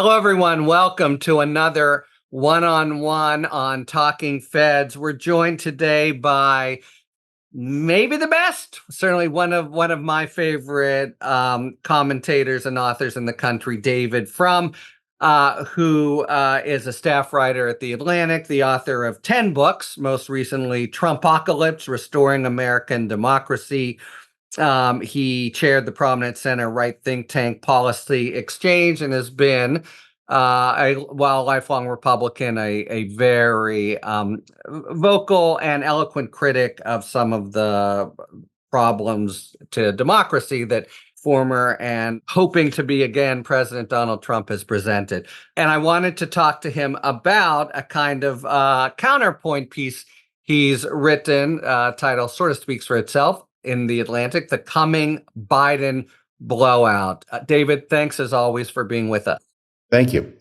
Hello, everyone. Welcome to another one-on-one on Talking Feds. We're joined today by maybe the best, certainly one of my favorite commentators and authors in the country, David Frum, who is a staff writer at The Atlantic, the author of 10 books, most recently Trumpocalypse, Restoring American Democracy. He chaired the prominent center-right think tank Policy Exchange and has been, while a lifelong Republican, a very vocal and eloquent critic of some of the problems to democracy that former and hoping to be again President Donald Trump has presented. And I wanted to talk to him about a kind of counterpoint piece he's written, title sort of speaks for itself, in The Atlantic, The Coming Biden Blowout. David, thanks as always for being with us. Thank you.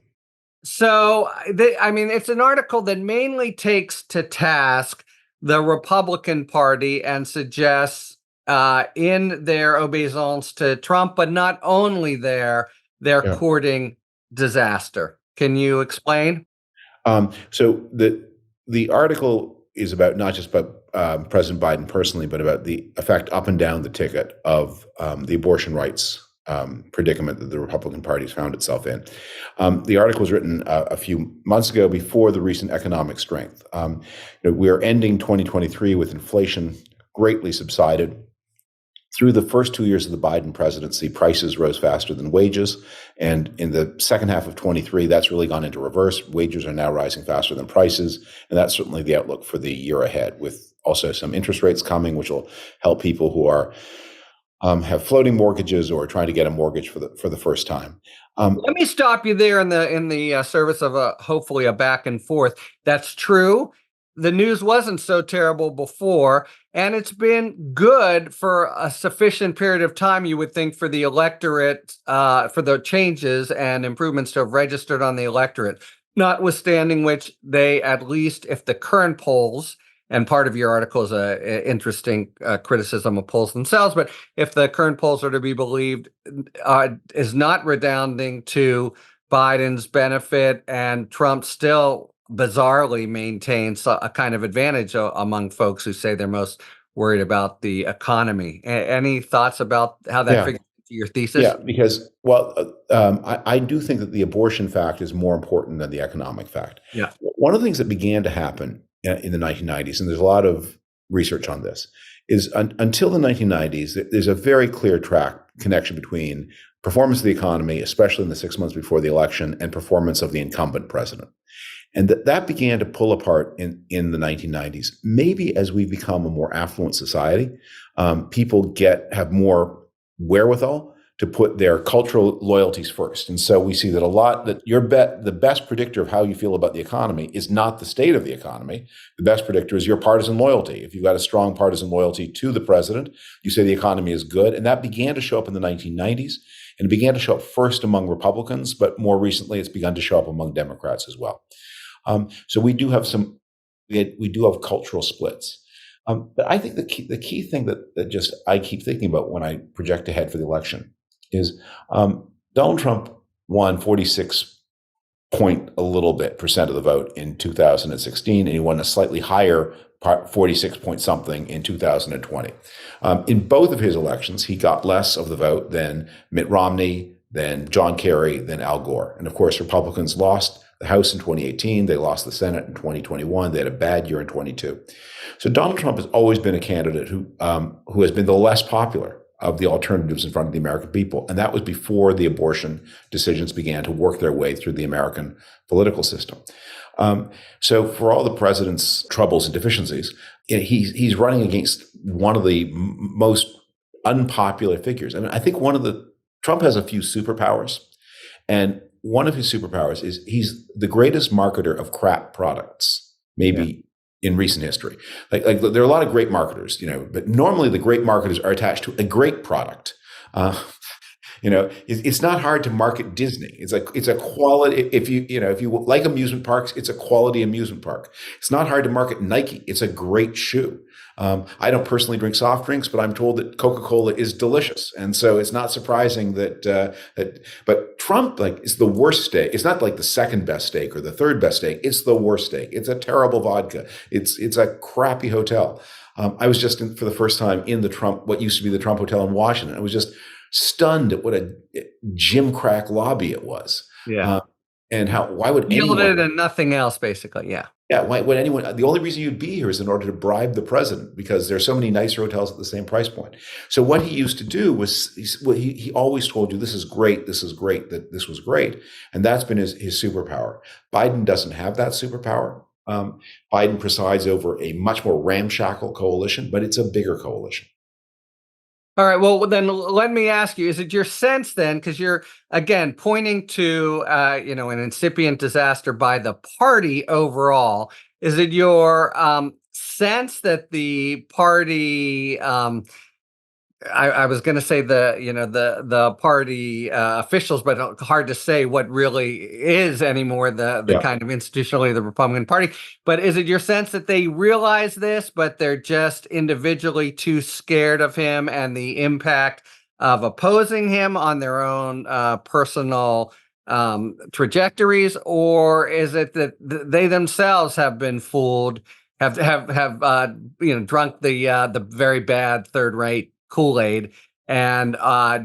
So, it's an article that mainly takes to task the Republican Party and suggests in their obeisance to Trump, but not only there, they're courting disaster. Can you explain? So the article is about not just about President Biden personally, but about the effect up and down the ticket of the abortion rights predicament that the Republican Party has found itself in. The article was written a few months ago before the recent economic strength. We are ending 2023 with inflation greatly subsided. Through the first 2 years of the Biden presidency, prices rose faster than wages. And in the second half of 23, that's really gone into reverse. Wages are now rising faster than prices. And that's certainly the outlook for the year ahead, with also some interest rates coming, which will help people who are have floating mortgages or trying to get a mortgage for the first time. Let me stop you there in the service of hopefully a back and forth. That's true. The news wasn't so terrible before, and it's been good for a sufficient period of time, you would think, for the electorate, for the changes and improvements to have registered on the electorate, notwithstanding which they, at least if the current polls, and part of your article is an interesting criticism of polls themselves, but if the current polls are to be believed, is not redounding to Biden's benefit, and Trump still bizarrely maintains a kind of advantage among folks who say they're most worried about the economy. Any thoughts about how that figures into your thesis? Yeah, because, I do think that the abortion fact is more important than the economic fact. Yeah. One of the things that began to happen in the 1990s, and there's a lot of research on this, is until the 1990s, there's a very clear connection between performance of the economy, especially in the 6 months before the election, and performance of the incumbent president. And that began to pull apart in the 1990s. Maybe as we become a more affluent society, people have more wherewithal to put their cultural loyalties first. And so we see that the best predictor of how you feel about the economy is not the state of the economy. The best predictor is your partisan loyalty. If you've got a strong partisan loyalty to the president, you say the economy is good. And that began to show up in the 1990s. And it began to show up first among Republicans, but more recently it's begun to show up among Democrats as well. So we do have cultural splits. But I think the key thing that just I keep thinking about when I project ahead for the election is Donald Trump won 46 point a little bit percent of the vote in 2016, and he won a slightly higher 46 point something in 2020. In both of his elections, he got less of the vote than Mitt Romney, than John Kerry, than Al Gore. And of course, Republicans lost the House in 2018. They lost the Senate in 2021. They had a bad year in 22. So Donald Trump has always been a candidate who has been the less popular of the alternatives in front of the American people. And that was before the abortion decisions began to work their way through the American political system. So for all the president's troubles and deficiencies, he's running against one of the most unpopular figures. I mean, I think Trump has a few superpowers, and one of his superpowers is he's the greatest marketer of crap products, maybe in recent history. Like there are a lot of great marketers, but normally the great marketers are attached to a great product. It's not hard to market Disney. It's a quality. If you like amusement parks, it's a quality amusement park. It's not hard to market Nike. It's a great shoe. I don't personally drink soft drinks, but I'm told that Coca-Cola is delicious, and so it's not surprising that. But Trump is the worst steak. It's not like the second best steak or the third best steak. It's the worst steak. It's a terrible vodka. It's a crappy hotel. I was just for the first time in what used to be the Trump Hotel in Washington. I was just stunned at what a gimcrack lobby it was. Yeah. And why would anyone? Yielded and nothing else, basically. Yeah. Yeah, why would anyone? The only reason you'd be here is in order to bribe the president, because there's so many nicer hotels at the same price point. So what he used to do was he always told you, this is great, that this was great. And that's been his superpower. Biden doesn't have that superpower. Biden presides over a much more ramshackle coalition, but it's a bigger coalition. All right. Well, then let me ask you, is it your sense then, because you're, again, pointing to, an incipient disaster by the party overall, is it your sense that the party, I was going to say the party officials, but hard to say what really is anymore the kind of institutionally the Republican Party. But is it your sense that they realize this, but they're just individually too scared of him and the impact of opposing him on their own personal trajectories, or is it that they themselves have been fooled, have drunk the very bad third-rate Kool-Aid and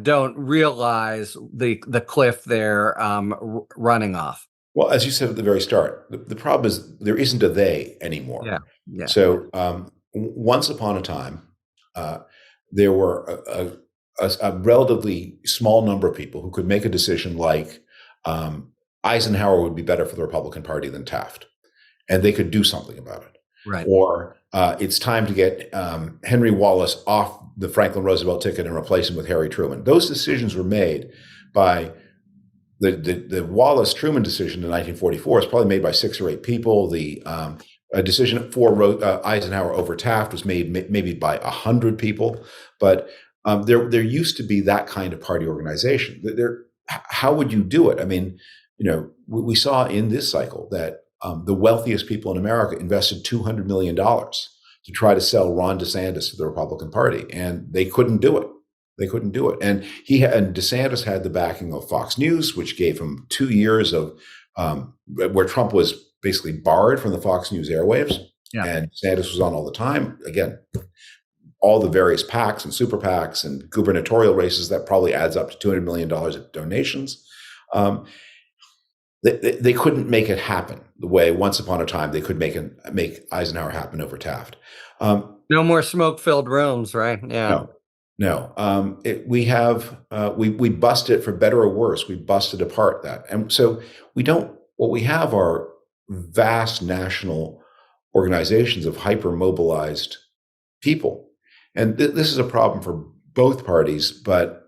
don't realize the cliff they're running off? Well, as you said at the very start, the problem is there isn't a they anymore. Yeah. So once upon a time, there were a relatively small number of people who could make a decision like Eisenhower would be better for the Republican Party than Taft, and they could do something about it. Right. Or it's time to get Henry Wallace off the Franklin Roosevelt ticket and replace him with Harry Truman. Those decisions were made by the Wallace-Truman decision in 1944 was probably made by 6 or 8 people. The decision for Eisenhower over Taft was made maybe by 100 people. But there used to be that kind of party organization. How would you do it? I mean, we saw in this cycle that the wealthiest people in America invested $200 million to try to sell Ron DeSantis to the Republican Party, and they couldn't do it. And DeSantis had the backing of Fox News, which gave him 2 years of where Trump was basically barred from the Fox News airwaves, and DeSantis was on all the time. Again, all the various PACs and super PACs and gubernatorial races, that probably adds up to $200 million of donations. They couldn't make it happen the way once upon a time they could make Eisenhower happen over Taft. No more smoke-filled rooms, right? Yeah. No. We busted, for better or worse, we busted apart that. And so what we have are vast national organizations of hyper-mobilized people. And this is a problem for both parties, but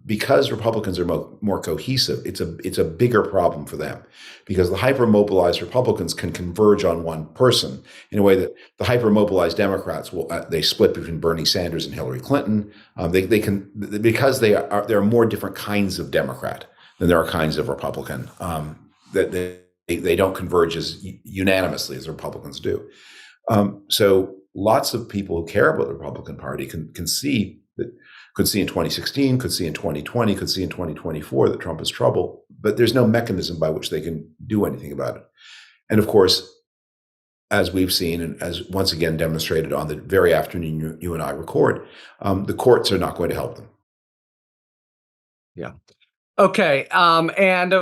because Republicans are more cohesive, it's a bigger problem for them, because the hyper-mobilized Republicans can converge on one person in a way that the hyper-mobilized Democrats they split between Bernie Sanders and Hillary Clinton. They can, because there are more different kinds of Democrat than there are kinds of Republican, that they don't converge as unanimously as the Republicans do. So lots of people who care about the Republican Party can see that. Could see in 2016, could see in 2020, could see in 2024 that Trump is trouble, but there's no mechanism by which they can do anything about it. And of course, as we've seen, and as once again demonstrated on the very afternoon you and I record, the courts are not going to help them. Yeah. Okay. And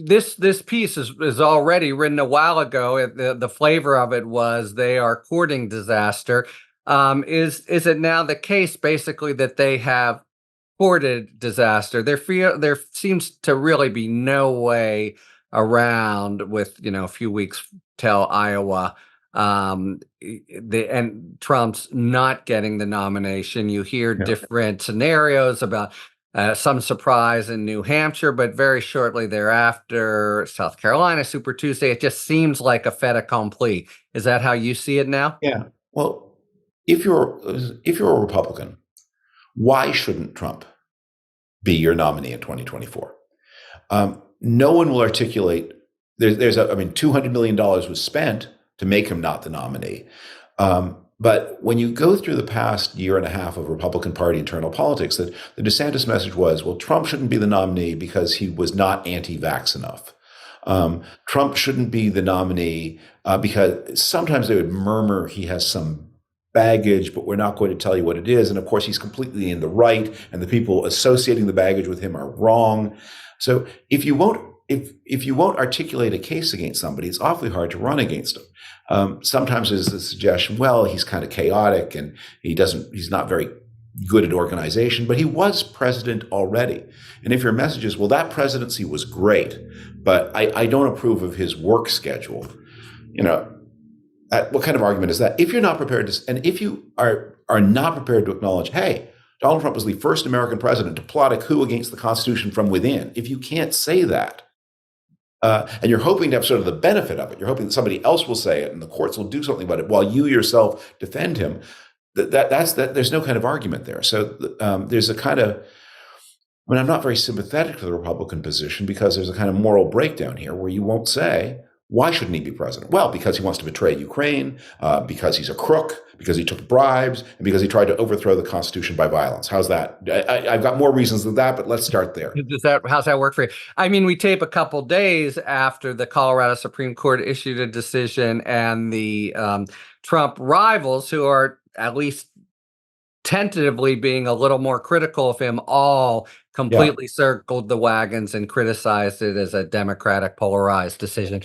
this piece is already written a while ago. The flavor of it was they are courting disaster. Is it now the case basically that they have courted disaster? There seems to really be no way around, with a few weeks till Iowa, and Trump's not getting the nomination. You hear different scenarios about some surprise in New Hampshire, but very shortly thereafter, South Carolina, Super Tuesday. It just seems like a fait accompli. Is that how you see it now? Yeah. Well, if you're a Republican, why shouldn't Trump be your nominee in 2024. No one will articulate. $200 million was spent to make him not the nominee. But when you go through the past year and a half of Republican Party internal politics, that the DeSantis message was, well, Trump shouldn't be the nominee because he was not anti-vax enough. Trump shouldn't be the nominee because sometimes they would murmur he has some baggage, but we're not going to tell you what it is. And of course, he's completely in the right, and the people associating the baggage with him are wrong. So if you won't articulate a case against somebody, it's awfully hard to run against him. Sometimes there's the suggestion, well, he's kind of chaotic and he's not very good at organization, but he was president already. And if your message is, well, that presidency was great, but I don't approve of his work schedule, what kind of argument is that? If you're not prepared to, and if you are not prepared to acknowledge, hey, Donald Trump was the first American president to plot a coup against the Constitution from within, if you can't say that, and you're hoping to have sort of the benefit of it, you're hoping that somebody else will say it and the courts will do something about it while you yourself defend him, there's no kind of argument there. So there's a kind of, I'm not very sympathetic to the Republican position because there's a kind of moral breakdown here where you won't say, why shouldn't he be president? Well, because he wants to betray Ukraine, because he's a crook, because he took bribes, and because he tried to overthrow the Constitution by violence. How's that? I've got more reasons than that, but let's start there. How's that work for you? I mean, we tape a couple days after the Colorado Supreme Court issued a decision, and the Trump rivals, who are at least tentatively being a little more critical of him, all completely circled the wagons and criticized it as a Democratic polarized decision.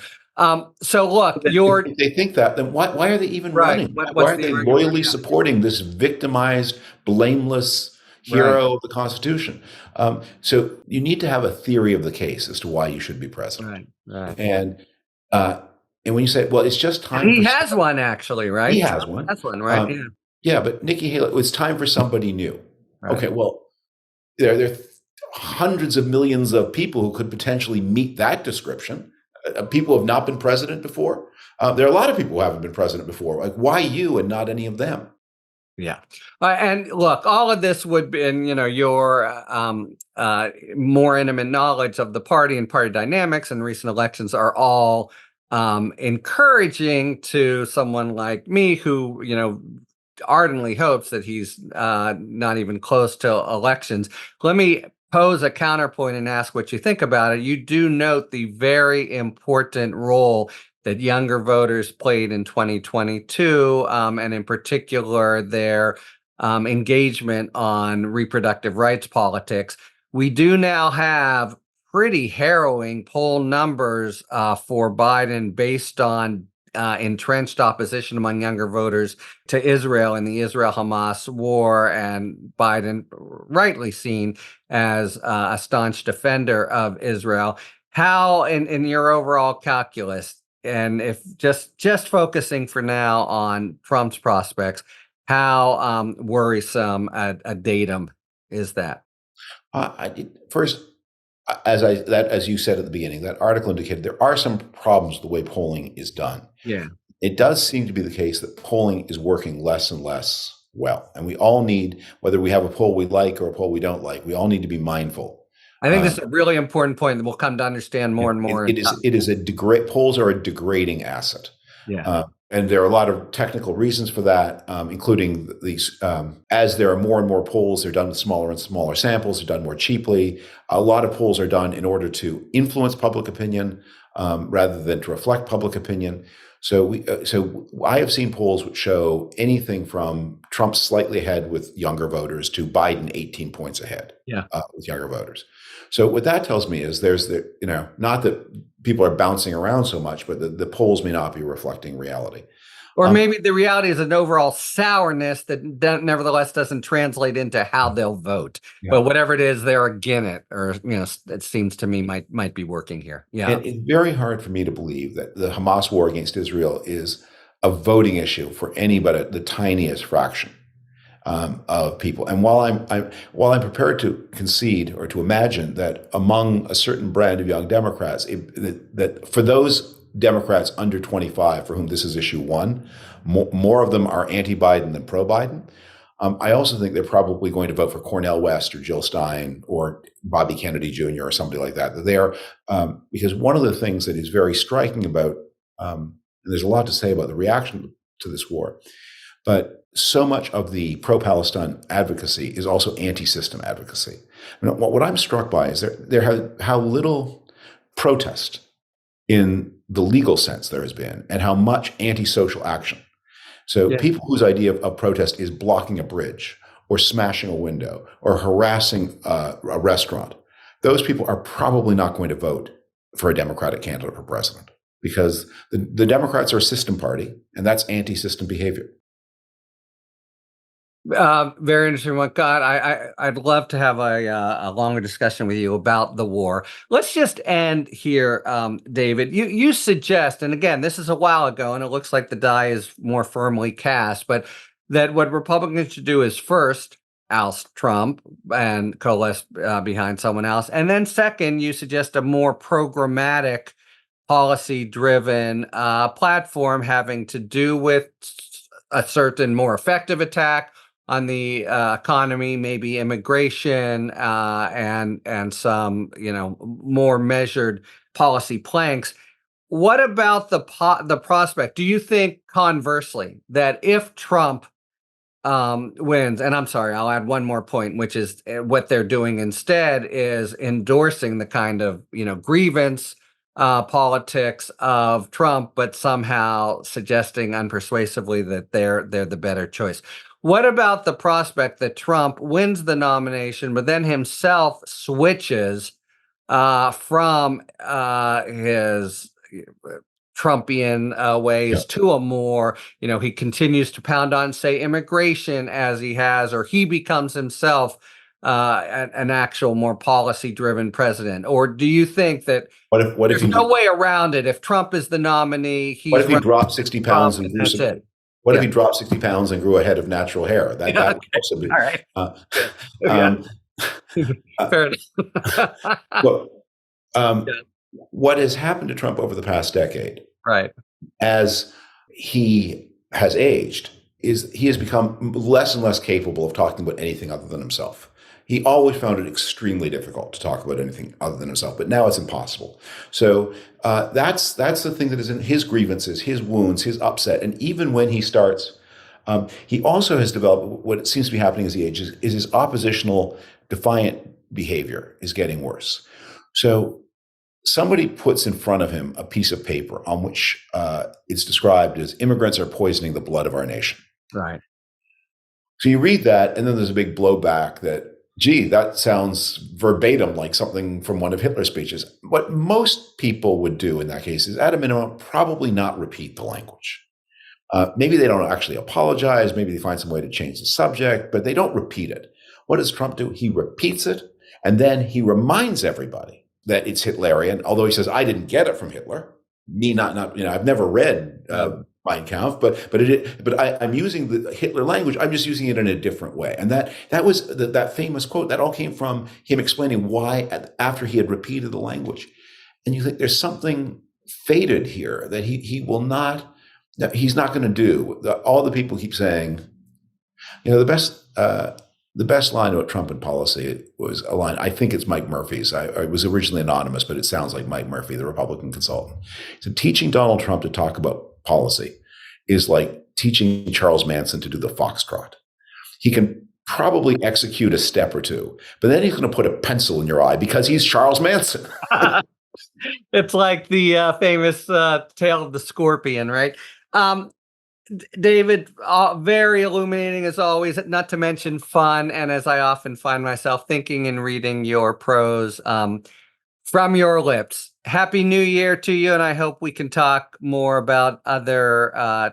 So look, if they think that, then why are they even running? Why are they loyally supporting this victimized, blameless hero of the Constitution? So you need to have a theory of the case as to why you should be president. Right. And when you say, well, it's just time. He has one, actually, right? He has one. That's one, right? But Nikki Haley, it's time for somebody new. Right. Okay, well, there are hundreds of millions of people who could potentially meet that description. People who have not been president before. There are a lot of people who haven't been president before. Like, why you and not any of them? Yeah. And look, all of this would be, and your more intimate knowledge of the party and party dynamics and recent elections are all encouraging to someone like me who, ardently hopes that he's not even close to elections. Let me pose a counterpoint and ask what you think about it. You do note the very important role that younger voters played in 2022, and in particular their engagement on reproductive rights politics. We do now have pretty harrowing poll numbers for Biden based on entrenched opposition among younger voters to Israel in the Israel-Hamas war, and Biden rightly seen as a staunch defender of Israel. How, in your overall calculus, and if just focusing for now on Trump's prospects, how worrisome a datum is that? First, as you said at the beginning, that article indicated there are some problems with the way polling is done. Yeah. It does seem to be the case that polling is working less and less well. And we all need, whether we have a poll we like or a poll we don't like, we all need to be mindful. I think this is a really important point that we'll come to understand more and more. Polls are a degrading asset. Yeah. And there are a lot of technical reasons for that, including these, as there are more and more polls, they're done with smaller and smaller samples, they're done more cheaply. A lot of polls are done in order to influence public opinion rather than to reflect public opinion. So I have seen polls which show anything from Trump slightly ahead with younger voters to Biden 18 points ahead with younger voters. So what that tells me is not that people are bouncing around so much, but the polls may not be reflecting reality. Or maybe the reality is an overall sourness that nevertheless doesn't translate into how they'll vote. Yeah. But whatever it is, they're against it, or it seems to me might be working here. Yeah, and it's very hard for me to believe that the Hamas war against Israel is a voting issue for any but the tiniest fraction of people. And while I'm prepared to concede or to imagine that among a certain brand of young Democrats, that for those Democrats under 25 for whom this is issue one, more of them are anti-Biden than pro-Biden. I also think they're probably going to vote for Cornel West or Jill Stein or Bobby Kennedy Jr. or somebody like that. They are, because one of the things that is very striking about, and there's a lot to say about the reaction to this war, but so much of the pro-Palestine advocacy is also anti-system advocacy. What I'm struck by is how little protest in the legal sense there has been, and how much anti-social action. So people whose idea of protest is blocking a bridge or smashing a window or harassing a restaurant, those people are probably not going to vote for a Democratic candidate for president, because the Democrats are a system party, and that's anti-system behavior. Very interesting one. God, I'd love to have a longer discussion with you about the war. Let's just end here, David. You suggest, and again, this is a while ago, and it looks like the die is more firmly cast, but that what Republicans should do is first oust Trump and coalesce behind someone else, and then second, you suggest a more programmatic, policy-driven platform having to do with a certain more effective attack on the economy, maybe immigration, and some, more measured policy planks. What about the prospect? Do you think, conversely, that if Trump wins, and I'm sorry, I'll add one more point, which is what they're doing instead is endorsing the kind of grievance politics of Trump, but somehow suggesting unpersuasively that they're the better choice. What about the prospect that Trump wins the nomination, but then himself switches from his Trumpian ways to a more, he continues to pound on, say, immigration as he has, or he becomes himself an actual more policy-driven president? Or do you think that there's no way around it? If Trump is the nominee, what if he dropped 60 pounds and that's it? What if he dropped 60 pounds and grew a head of natural hair? That would also be. All right. Fair enough. What has happened to Trump over the past decade, right, as he has aged, is he has become less and less capable of talking about anything other than himself. He always found it extremely difficult to talk about anything other than himself, but now it's impossible. So that's the thing that is in his grievances, his wounds, his upset. And even when he starts, he also has developed what seems to be happening as he ages, is his oppositional, defiant behavior is getting worse. So somebody puts in front of him a piece of paper on which it's described as immigrants are poisoning the blood of our nation. Right. So you read that, and then there's a big blowback that, gee, that sounds verbatim like something from one of Hitler's speeches. What most people would do in that case is, at a minimum, probably not repeat the language. Maybe they don't actually apologize. Maybe they find some way to change the subject, but they don't repeat it. What does Trump do? He repeats it, and then he reminds everybody that it's Hitlerian, although he says, I didn't get it from Hitler. Me not, I've never read Mein Kampf, but I'm using the Hitler language. I'm just using it in a different way. And that was that famous quote. That all came from him explaining why after he had repeated the language. And you think there's something fated here that he will not, that he's not going to do. All the people keep saying, the best line about Trump and policy was a line, I think it's Mike Murphy's. I was originally anonymous, but it sounds like Mike Murphy, the Republican consultant. So teaching Donald Trump to talk about policy is like teaching Charles Manson to do the foxtrot. He can probably execute a step or two, but then he's going to put a pencil in your eye because he's Charles Manson. It's like the famous tale of the scorpion, right? David, very illuminating as always, not to mention fun. And as I often find myself thinking and reading your prose from your lips. Happy New Year to you. And I hope we can talk more about other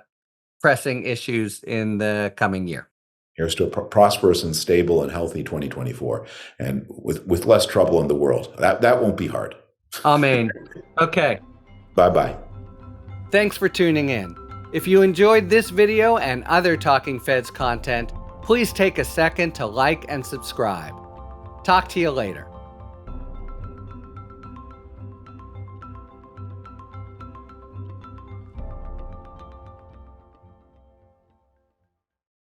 pressing issues in the coming year. Here's to a prosperous and stable and healthy 2024, and with less trouble in the world. That won't be hard. Amen. Okay. Bye-bye. Thanks for tuning in. If you enjoyed this video and other Talking Feds content, please take a second to like and subscribe. Talk to you later.